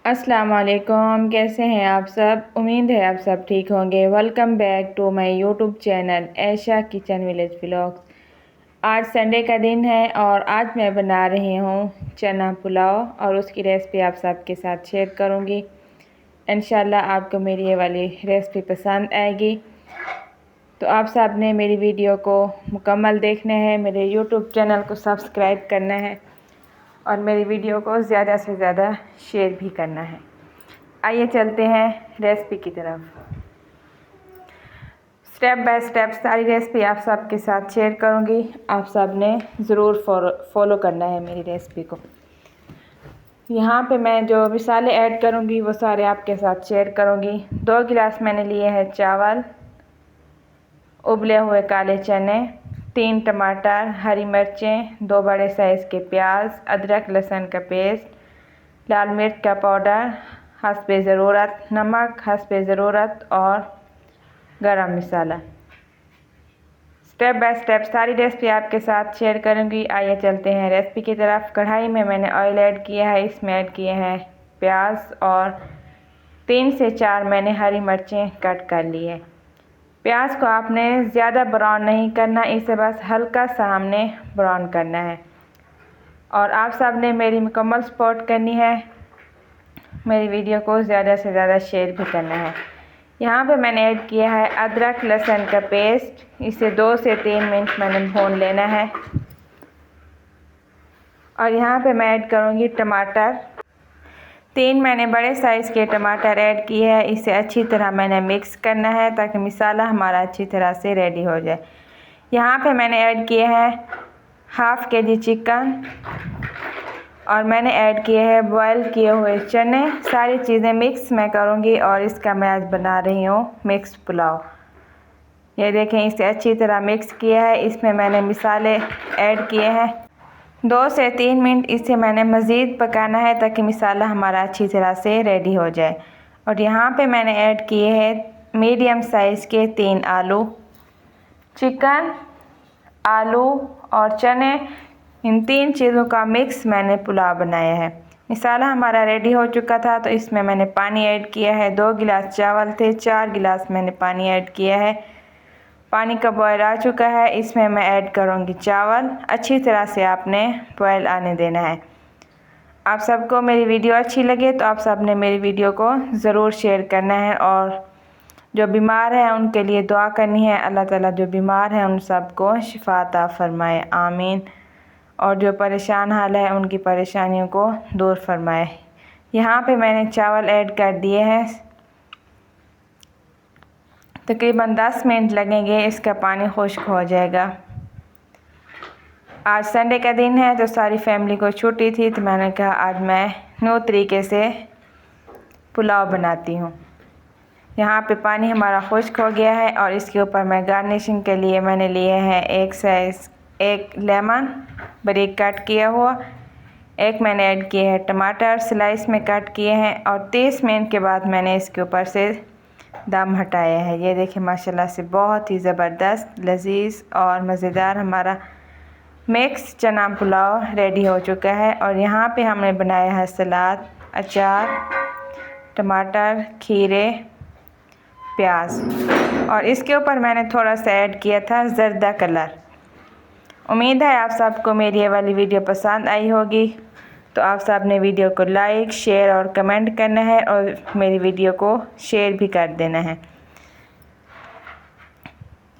अस्सलाम वालेकुम। कैसे हैं आप सब? उम्मीद है आप सब ठीक होंगे। Welcome back to my YouTube channel Aisha kitchen village vlogs. आज संडे का दिन है और आज मैं बना रही हूँ चना पुलाव और उसकी रेसिपी आप सबके साथ शेयर करूँगी। इंशाल्लाह आपको मेरी ये वाली रेसिपी पसंद आएगी। तो आप सब ने मेरी वीडियो को मुकम्मल देखना है, मेरे यूट्यूब चैनल को सब्सक्राइब करना है और मेरी वीडियो को ज़्यादा से ज़्यादा शेयर भी करना है। आइए चलते हैं रेसिपी की तरफ। स्टेप बाय स्टेप सारी रेसिपी आप सबके साथ शेयर करूंगी। आप सब ने ज़रूर फॉलो करना है मेरी रेसिपी को। यहाँ पे मैं जो मसाले ऐड करूंगी वो सारे आपके साथ शेयर करूंगी। 2 गिलास मैंने लिए हैं चावल, उबले हुए काले चने, 3 टमाटर, हरी मिर्चें, 2 बड़े साइज़ के प्याज, अदरक लहसुन का पेस्ट, लाल मिर्च का पाउडर हस्बे ज़रूरत, नमक हस्बे ज़रूरत और गरम मसाला। स्टेप बाय स्टेप सारी रेसिपी आपके साथ शेयर करूंगी। आइए चलते हैं रेसिपी की तरफ। कढ़ाई में मैंने ऑयल ऐड किया है, इसमें ऐड किए हैं प्याज और 3 से 4 मैंने हरी मिर्चें कट कर ली है। प्याज को आपने ज़्यादा ब्राउन नहीं करना, इसे बस हल्का सा हमने ब्राउन करना है। और आप सब ने मेरी मुकम्मल सपोर्ट करनी है, मेरी वीडियो को ज़्यादा से ज़्यादा शेयर भी करना है। यहाँ पे मैंने ऐड किया है अदरक लहसुन का पेस्ट, इसे 2 से 3 मिनट मैंने भून लेना है। और यहाँ पे मैं ऐड करूँगी टमाटर। 3 मैंने बड़े साइज़ के टमाटर ऐड किए हैं, इसे अच्छी तरह मैंने मिक्स करना है ताकि मसाला हमारा अच्छी तरह से रेडी हो जाए। यहाँ पे मैंने ऐड किए हैं हाफ़ kg चिकन और मैंने ऐड किए हैं बॉयल किए हुए चने। सारी चीज़ें मिक्स मैं करूँगी और इसका मैं आज बना रही हूँ मिक्स पुलाव। ये देखें, इसे अच्छी तरह मिक्स किया है। इसमें मैंने मसाले ऐड किए हैं। 2 से 3 मिनट इसे मैंने मज़ीद पकाना है ताकि मसाला हमारा अच्छी तरह से रेडी हो जाए। और यहाँ पे मैंने ऐड किए हैं मीडियम साइज़ के 3 आलू। चिकन, आलू और चने, इन 3 चीज़ों का मिक्स मैंने पुलाव बनाया है। मसाला हमारा रेडी हो चुका था तो इसमें मैंने पानी ऐड किया है। 2 गिलास चावल थे, 4 गिलास मैंने पानी ऐड किया है। पानी का बॉयल आ चुका है, इसमें मैं ऐड करूँगी चावल। अच्छी तरह से आपने बॉयल आने देना है। आप सबको मेरी वीडियो अच्छी लगे तो आप सब ने मेरी वीडियो को ज़रूर शेयर करना है और जो बीमार हैं उनके लिए दुआ करनी है। अल्लाह ताला जो बीमार हैं उन सबको शिफा अता फरमाए, आमीन। और जो परेशान हाल है उनकी परेशानियों को दूर फरमाए। यहाँ पे मैंने चावल ऐड कर दिए हैं। तकरीबन 10 मिनट लगेंगे, इसका पानी खुश्क हो जाएगा। आज संडे का दिन है तो सारी फैमिली को छुट्टी थी तो मैंने कहा आज मैं न्यू तरीके से पुलाव बनाती हूँ। यहाँ पे पानी हमारा खुश्क हो गया है और इसके ऊपर मैं गार्निशिंग के लिए मैंने लिए हैं एक लेमन बारीक कट किया हुआ, एक मैंने ऐड किए हैं टमाटर स्लाइस में कट किए हैं और 30 मिनट के बाद मैंने इसके ऊपर से दम हटाया है। ये देखिए माशाल्लाह से बहुत ही ज़बरदस्त लजीज और मज़ेदार हमारा मिक्स चना पुलाव रेडी हो चुका है। और यहाँ पे हमने बनाया है सलाद, अचार, टमाटर, खीरे, प्याज और इसके ऊपर मैंने थोड़ा सा ऐड किया था ज़र्दा कलर। उम्मीद है आप सबको मेरी ये वाली वीडियो पसंद आई होगी। तो आप सब ने वीडियो को लाइक, शेयर और कमेंट करना है और मेरी वीडियो को शेयर भी कर देना है।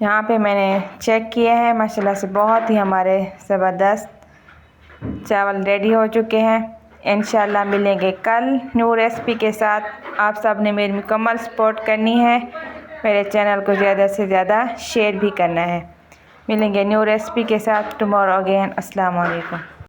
यहाँ पे मैंने चेक किया है, माशाल्लाह से बहुत ही हमारे ज़बरदस्त चावल रेडी हो चुके हैं। इंशाल्लाह मिलेंगे कल न्यू रेसिपी के साथ। आप सब ने मेरी मुकम्मल सपोर्ट करनी है, मेरे चैनल को ज़्यादा से ज़्यादा शेयर भी करना है। मिलेंगे न्यू रेसिपी के साथ टुमारो अगेन। अस्सलाम वालेकुम।